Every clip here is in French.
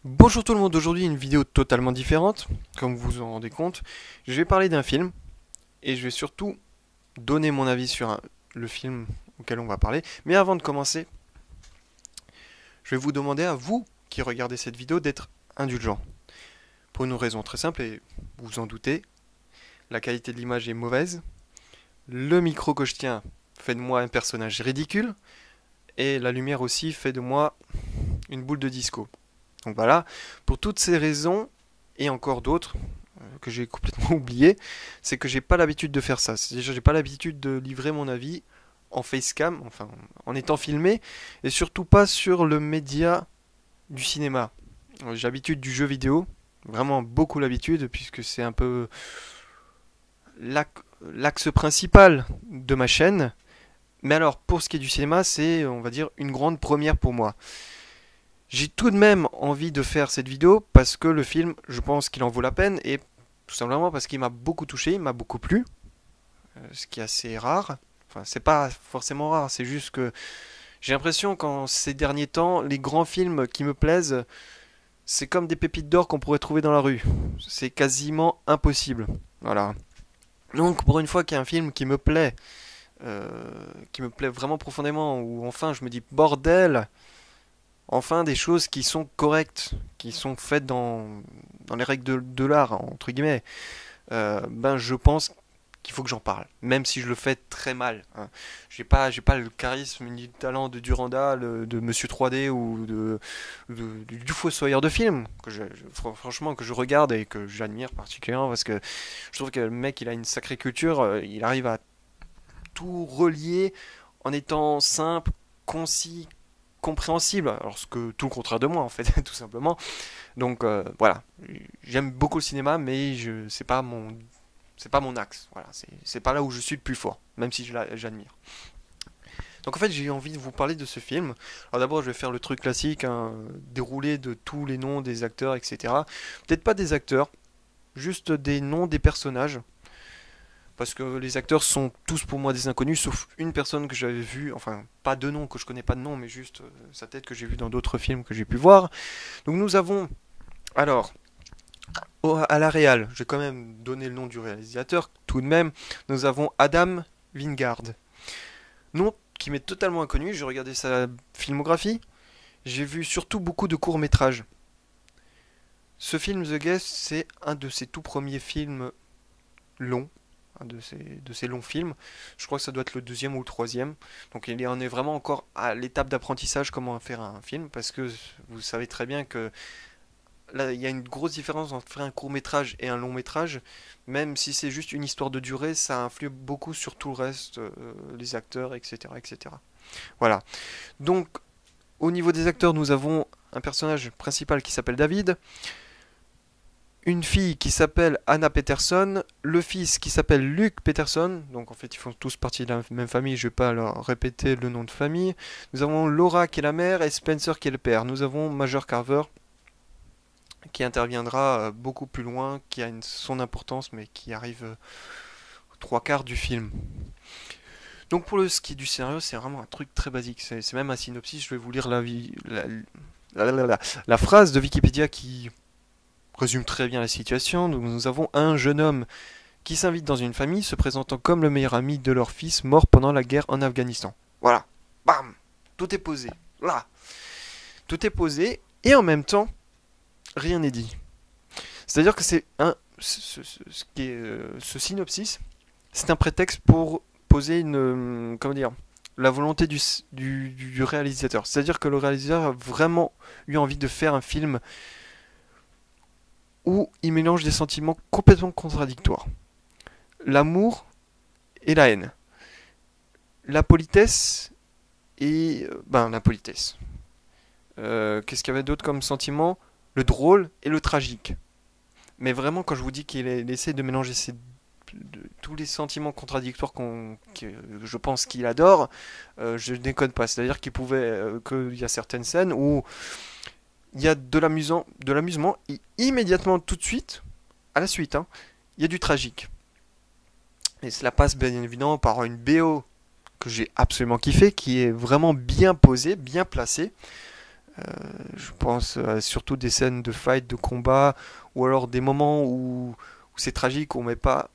Bonjour tout le monde, aujourd'hui une vidéo totalement différente, comme vous vous en rendez compte. Je vais parler d'un film et je vais surtout donner mon avis sur le film auquel on va parler. Mais avant de commencer, je vais vous demander à vous qui regardez cette vidéo d'être indulgent. Pour une raison très simple et vous vous en doutez, la qualité de l'image est mauvaise, le micro que je tiens fait de moi un personnage ridicule et la lumière aussi fait de moi une boule de disco. Donc voilà, pour toutes ces raisons, et encore d'autres que j'ai complètement oubliées, c'est que j'ai pas l'habitude de faire ça. Déjà, j'ai pas l'habitude de livrer mon avis en facecam, enfin en étant filmé, et surtout pas sur le média du cinéma. J'ai l'habitude du jeu vidéo, vraiment beaucoup l'habitude, puisque c'est un peu l'axe principal de ma chaîne. Mais alors, pour ce qui est du cinéma, c'est, on va dire, une grande première pour moi. J'ai tout de même envie de faire cette vidéo parce que le film, je pense qu'il en vaut la peine et tout simplement parce qu'il m'a beaucoup touché, il m'a beaucoup plu, ce qui est assez rare. Enfin, c'est pas forcément rare, c'est juste que j'ai l'impression qu'en ces derniers temps, les grands films qui me plaisent, c'est comme des pépites d'or qu'on pourrait trouver dans la rue. C'est quasiment impossible. Voilà. Donc pour une fois qu'il y a un film qui me plaît vraiment profondément, où enfin je me dis bordel, enfin des choses qui sont correctes, qui sont faites dans les règles de l'art, entre guillemets, ben je pense qu'il faut que j'en parle, même si je le fais très mal. Hein. J'ai pas le charisme ni le talent de Durandal, de Monsieur 3D ou du Fossoyeur de film, franchement que je regarde et que j'admire particulièrement parce que je trouve que le mec il a une sacrée culture, il arrive à tout relier en étant simple, concis, compréhensible, alors ce que tout le contraire de moi en fait, tout simplement. Donc voilà, j'aime beaucoup le cinéma, mais c'est pas mon axe. Voilà, c'est pas là où je suis le plus fort, même si j'admire. Donc en fait, j'ai envie de vous parler de ce film. Alors d'abord, je vais faire le truc classique, hein, dérouler de tous les noms des acteurs, etc. Peut-être pas des acteurs, juste des noms des personnages. Parce que les acteurs sont tous pour moi des inconnus, sauf une personne que j'avais vue, enfin pas de nom, que je connais pas de nom, mais juste sa tête que j'ai vue dans d'autres films que j'ai pu voir. Donc nous avons, alors, à la réal, je vais quand même donner le nom du réalisateur, tout de même, nous avons Adam Wingard. Nom qui m'est totalement inconnu, j'ai regardé sa filmographie, j'ai vu surtout beaucoup de courts-métrages. Ce film The Guest, c'est un de ses tout premiers films longs, de ces longs films. Je crois que ça doit être le deuxième ou le troisième. Donc il en est vraiment encore à l'étape d'apprentissage comment faire un film, parce que vous savez très bien que là il y a une grosse différence entre faire un court métrage et un long métrage. Même si c'est juste une histoire de durée, ça influe beaucoup sur tout le reste, les acteurs, etc., etc. Voilà. Donc au niveau des acteurs, nous avons un personnage principal qui s'appelle David, une fille qui s'appelle Anna Peterson, le fils qui s'appelle Luke Peterson, donc en fait ils font tous partie de la même famille, je vais pas leur répéter le nom de famille. Nous avons Laura qui est la mère et Spencer qui est le père. Nous avons Major Carver qui interviendra beaucoup plus loin, qui a son importance mais qui arrive aux trois quarts du film. Donc pour ce qui est du scénario, c'est vraiment un truc très basique, c'est même un synopsis, je vais vous lire la phrase de Wikipédia qui résume très bien la situation. Nous avons un jeune homme qui s'invite dans une famille se présentant comme le meilleur ami de leur fils mort pendant la guerre en Afghanistan. Voilà, bam, tout est posé, là, tout est posé et en même temps rien n'est dit. C'est-à-dire que ce synopsis, c'est un prétexte pour poser comment dire, la volonté du réalisateur. C'est-à-dire que le réalisateur a vraiment eu envie de faire un film où il mélange des sentiments complètement contradictoires. L'amour et la haine. La politesse et... la politesse. Qu'est-ce qu'il y avait d'autre comme sentiment? Le drôle et le tragique. Mais vraiment, quand je vous dis qu'il essaie de mélanger tous les sentiments contradictoires que je pense qu'il adore, je ne déconne pas. C'est-à-dire qu'il y a certaines scènes où il y a de l'amusement et immédiatement, tout de suite, à la suite, hein, il y a du tragique. Et cela passe bien évidemment par une BO que j'ai absolument kiffé, qui est vraiment bien posée, bien placée. Je pense surtout des scènes de fight, de combat, ou alors des moments où c'est tragique, on met pas.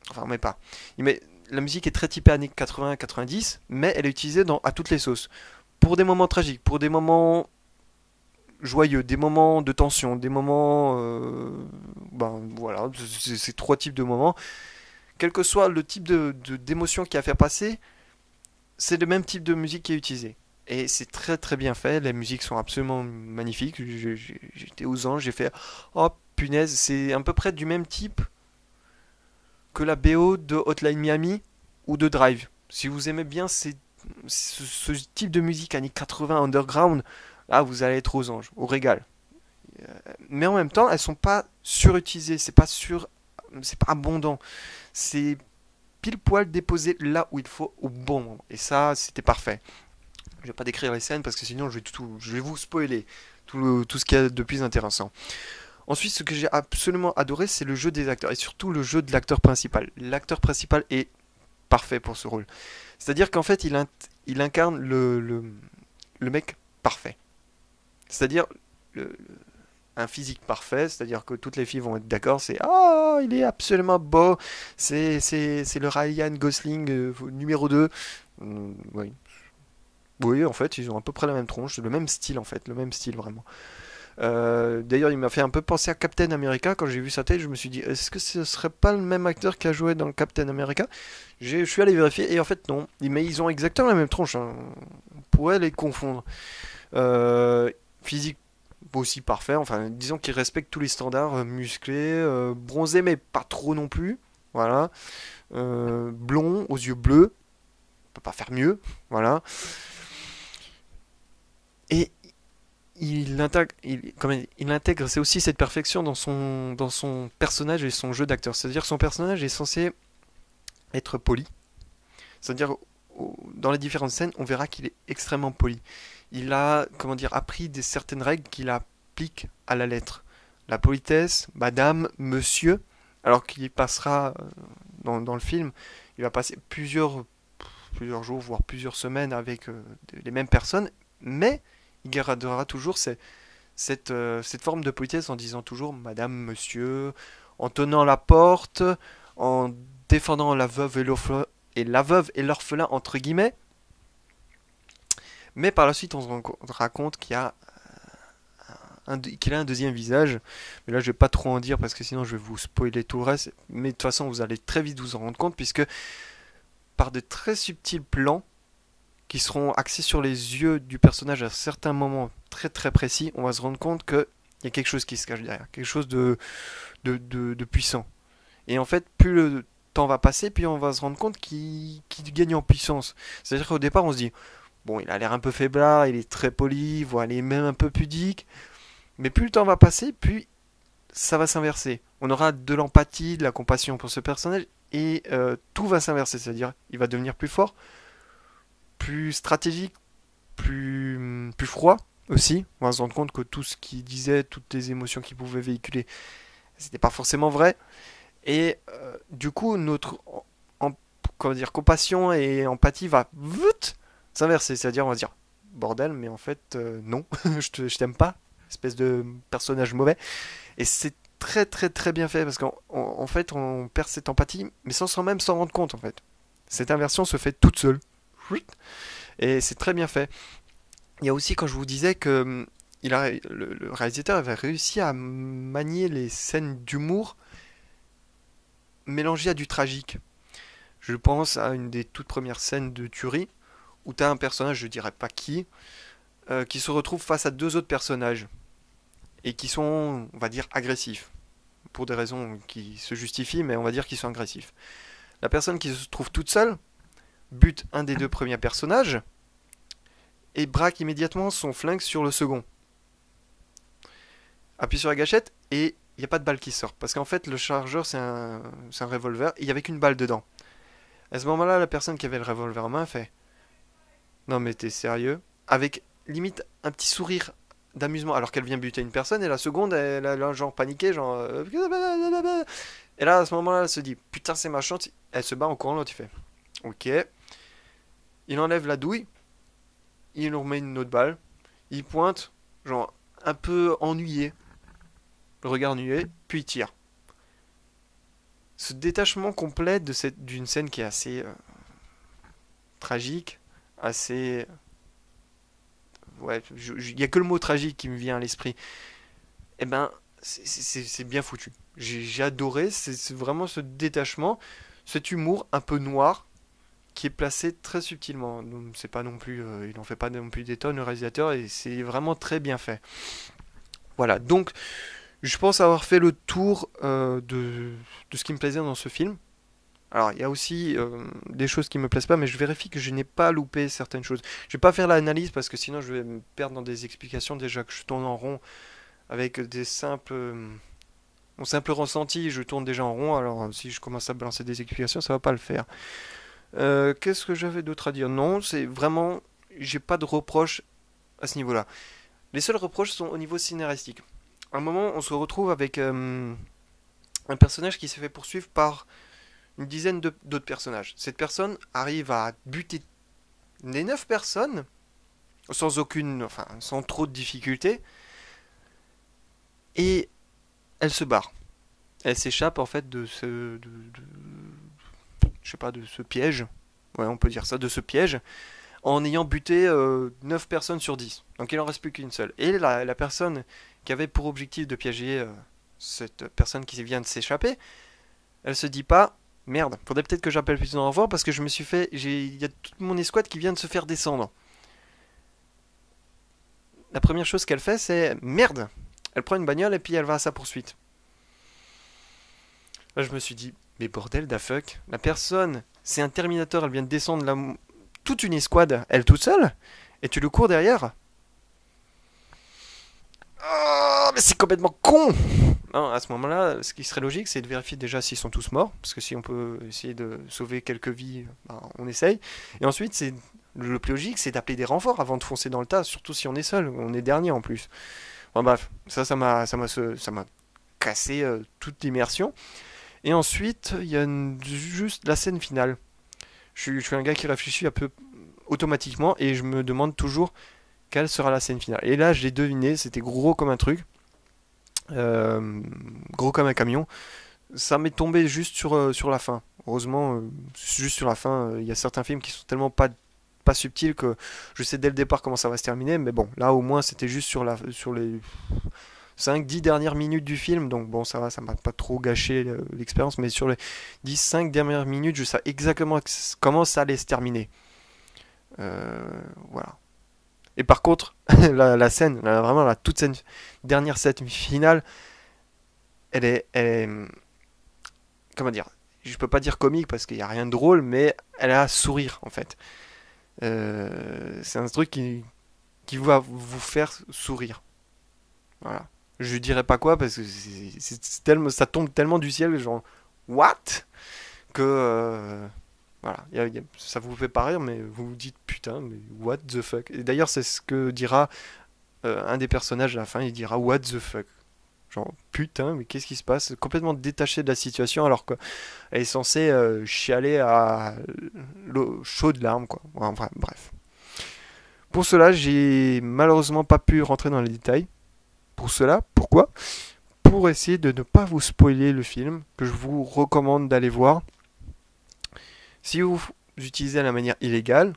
Enfin, on met pas. Il met... La musique est très typée années 80-90, mais elle est utilisée à toutes les sauces. Pour des moments tragiques, pour des moments joyeux, des moments de tension, des moments... ben voilà, c'est ces trois types de moments. Quel que soit le type d'émotion qui a à faire passer, c'est le même type de musique qui est utilisé. Et c'est très très bien fait, les musiques sont absolument magnifiques. J'étais aux anges, j'ai fait oh punaise, c'est à peu près du même type que la BO de Hotline Miami ou de Drive. Si vous aimez bien ce type de musique années 80 underground, là vous allez être aux anges, au régal. Mais en même temps, elles sont pas surutilisées, c'est pas abondant. C'est pile poil déposé là où il faut au bon moment. Et ça, c'était parfait. Je vais pas décrire les scènes parce que sinon je vais vous spoiler tout ce qu'il y a de plus intéressant. Ensuite, ce que j'ai absolument adoré, c'est le jeu des acteurs et surtout le jeu de l'acteur principal. L'acteur principal est parfait pour ce rôle. C'est-à-dire qu'en fait, il incarne le mec parfait. C'est-à-dire le- un physique parfait, c'est-à-dire que toutes les filles vont être d'accord, c'est ah, il est absolument beau, c'est le Ryan Gosling numéro 2. Oui. Oui, en fait, ils ont à peu près la même tronche, le même style en fait, le même style vraiment. D'ailleurs, il m'a fait un peu penser à Captain America. Quand j'ai vu sa tête, je me suis dit, est-ce que ce serait pas le même acteur qui a joué dans Captain America? Je suis allé vérifier et en fait non. Mais ils ont exactement la même tronche, hein. On pourrait les confondre. Physique aussi parfait. Enfin, disons qu'il respecte tous les standards, musclé, bronzé mais pas trop non plus. Voilà. Blond, aux yeux bleus. On peut pas faire mieux. Voilà. Et il intègre, c'est aussi cette perfection dans son personnage et son jeu d'acteur. C'est-à-dire que son personnage est censé être poli. C'est-à-dire, dans les différentes scènes, on verra qu'il est extrêmement poli. Il a, comment dire, appris certaines règles qu'il applique à la lettre. La politesse, madame, monsieur, alors qu'il passera dans le film, il va passer plusieurs jours, voire plusieurs semaines avec les mêmes personnes, mais il gardera toujours cette forme de politesse en disant toujours madame, monsieur, en tenant la porte, en défendant la veuve et l'orphelin entre guillemets. Mais par la suite, on se rendra compte qu'il a un deuxième visage. Mais là, je vais pas trop en dire parce que sinon, je vais vous spoiler tout le reste. Mais de toute façon, vous allez très vite vous en rendre compte puisque par de très subtils plans qui seront axés sur les yeux du personnage à certains moments très très précis, on va se rendre compte qu'il y a quelque chose qui se cache derrière, quelque chose de puissant. Et en fait, plus le temps va passer, plus on va se rendre compte qu'il gagne en puissance. C'est-à-dire qu'au départ, on se dit, bon, il a l'air un peu faiblard, il est très poli, voire il est même un peu pudique, mais plus le temps va passer, plus ça va s'inverser. On aura de l'empathie, de la compassion pour ce personnage, et tout va s'inverser, c'est-à-dire il va devenir plus fort, plus stratégique, plus froid aussi. On va se rendre compte que tout ce qu'il disait, toutes les émotions qu'il pouvait véhiculer, c'était pas forcément vrai. Et du coup, notre comment dire, compassion et empathie va s'inverser. C'est-à-dire, on va se dire, bordel, mais en fait, non, je t'aime pas, espèce de personnage mauvais. Et c'est très très très bien fait parce qu'en fait, on perd cette empathie, mais sans même s'en rendre compte en fait. Cette inversion se fait toute seule. Et c'est très bien fait. Il y a aussi, quand je vous disais que le réalisateur avait réussi à manier les scènes d'humour mélangées à du tragique. Je pense à une des toutes premières scènes de tuerie où tu as un personnage, je dirais pas qui se retrouve face à deux autres personnages et qui sont, on va dire, agressifs. Pour des raisons qui se justifient, mais on va dire qu'ils sont agressifs. La personne qui se trouve toute seule bute un des deux premiers personnages et braque immédiatement son flingue sur le second. Appuie sur la gâchette et il n'y a pas de balle qui sort. Parce qu'en fait, le chargeur, c'est un revolver et il n'y avait qu'une balle dedans. À ce moment-là, la personne qui avait le revolver en main fait non, mais t'es sérieux? Avec limite un petit sourire d'amusement alors qu'elle vient buter une personne et la seconde, elle a genre paniqué, genre. Et là, à ce moment-là, elle se dit putain, c'est ma chance. Elle se bat en courant, l'autre il fait ok. Il enlève la douille, il nous remet une autre balle, Il pointe, genre un peu ennuyé, le regard ennuyé, puis il tire. Ce détachement complet d'une scène qui est assez tragique, assez... Ouais, il y a que le mot tragique qui me vient à l'esprit. Eh ben, c'est bien foutu. J'ai adoré, c'est vraiment ce détachement, cet humour un peu noir qui est placé très subtilement. Donc, c'est pas non plus, il en fait pas non plus des tonnes le réalisateur et c'est vraiment très bien fait. Voilà, donc je pense avoir fait le tour de ce qui me plaisait dans ce film. Alors, il y a aussi des choses qui me plaisent pas, mais je vérifie que je n'ai pas loupé certaines choses. Je vais pas faire l'analyse parce que sinon je vais me perdre dans des explications déjà que je tourne en rond avec des simples mon simple ressenti, je tourne déjà en rond. Alors si je commence à balancer des explications, ça va pas le faire. Qu'est-ce que j'avais d'autre à dire? Non, c'est vraiment, j'ai pas de reproches à ce niveau-là. Les seuls reproches sont au niveau scénaristique. À un moment, on se retrouve avec un personnage qui s'est fait poursuivre par une dizaine d'autres personnages. Cette personne arrive à buter les 9 personnes sans aucune, enfin, sans trop de difficultés, et elle se barre. Elle s'échappe en fait je sais pas, de ce piège. Ouais, on peut dire ça, de ce piège, en ayant buté 9 personnes sur 10. Donc il en reste plus qu'une seule. Et la personne qui avait pour objectif de piéger cette personne qui vient de s'échapper, elle se dit pas, merde, faudrait peut-être que j'appelle plus en renfort parce que je me suis fait, il y a toute mon escouade qui vient de se faire descendre. La première chose qu'elle fait, c'est merde. Elle prend une bagnole et puis elle va à sa poursuite. Là, je me suis dit, mais bordel da fuck, la personne, c'est un Terminator, elle vient de descendre toute une escouade, elle toute seule, et tu le cours derrière. Oh, mais c'est complètement con. Non, à ce moment-là, ce qui serait logique, c'est de vérifier déjà s'ils sont tous morts, parce que si on peut essayer de sauver quelques vies, ben, on essaye. Et ensuite, c'est le plus logique, c'est d'appeler des renforts avant de foncer dans le tas, surtout si on est seul, on est dernier en plus. Bon, bref, ça m'a cassé toute l'immersion. Et ensuite, il y a juste la scène finale. Je suis un gars qui réfléchit un peu automatiquement et je me demande toujours quelle sera la scène finale. Et là, je l'ai deviné, c'était gros comme un truc, euh, gros comme un camion. Ça m'est tombé juste sur la fin. Heureusement, juste sur la fin, il y a certains films qui sont tellement pas subtils que je sais dès le départ comment ça va se terminer. Mais bon, là au moins c'était juste sur les 5-10 dernières minutes du film. Donc bon, ça va, ça m'a pas trop gâché l'expérience. Mais sur les 10-5 dernières minutes, je sais exactement comment ça allait se terminer. Voilà. Et par contre, la scène, vraiment la toute scène, dernière scène finale, elle est, comment dire, je peux pas dire comique parce qu'il y a rien de drôle, mais elle a à sourire en fait. C'est un truc qui va vous faire sourire. Voilà. Je dirais pas quoi parce que tellement, ça tombe tellement du ciel, genre what que voilà, ça vous fait pas rire, mais vous vous dites putain, mais what the fuck. Et d'ailleurs, c'est ce que dira un des personnages à la fin, il dira what the fuck. Genre putain, mais qu'est-ce qui se passe? Complètement détaché de la situation alors qu'elle est censée chialer à l'eau chaude larmes quoi. Enfin, bref. Pour cela, j'ai malheureusement pas pu rentrer dans les détails. Pour cela, pourquoi? Pour essayer de ne pas vous spoiler le film, que je vous recommande d'aller voir. Si vous utilisez la manière illégale,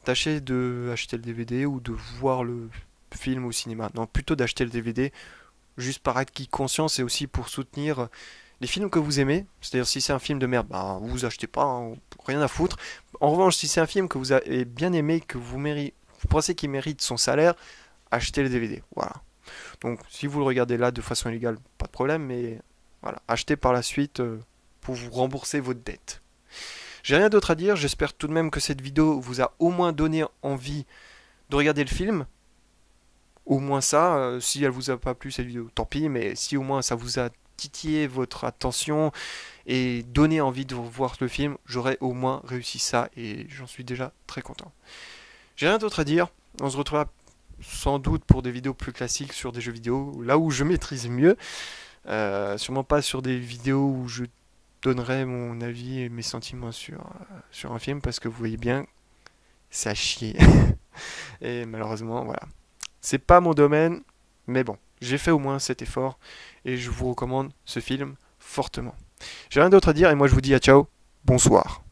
tâchez de acheter le DVD ou de voir le film au cinéma. Non, plutôt d'acheter le DVD, juste par acquis de conscience et aussi pour soutenir les films que vous aimez. C'est-à-dire si c'est un film de merde, bah, vous achetez pas, hein, rien à foutre. En revanche, si c'est un film que vous avez bien aimé, que vous pensez qu'il mérite son salaire, achetez le DVD. Voilà. Donc si vous le regardez là de façon illégale, pas de problème, mais voilà, achetez par la suite pour vous rembourser votre dette. J'ai rien d'autre à dire, j'espère tout de même que cette vidéo vous a au moins donné envie de regarder le film. Au moins ça, si elle vous a pas plu cette vidéo, tant pis, mais si au moins ça vous a titillé votre attention et donné envie de voir le film, j'aurais au moins réussi ça et j'en suis déjà très content. J'ai rien d'autre à dire, on se retrouvera sans doute pour des vidéos plus classiques sur des jeux vidéo, là où je maîtrise mieux, sûrement pas sur des vidéos où je donnerai mon avis et mes sentiments sur un film parce que vous voyez bien, ça chie. Et malheureusement, voilà. C'est pas mon domaine, mais bon, j'ai fait au moins cet effort et je vous recommande ce film fortement. J'ai rien d'autre à dire et moi je vous dis à ciao, bonsoir.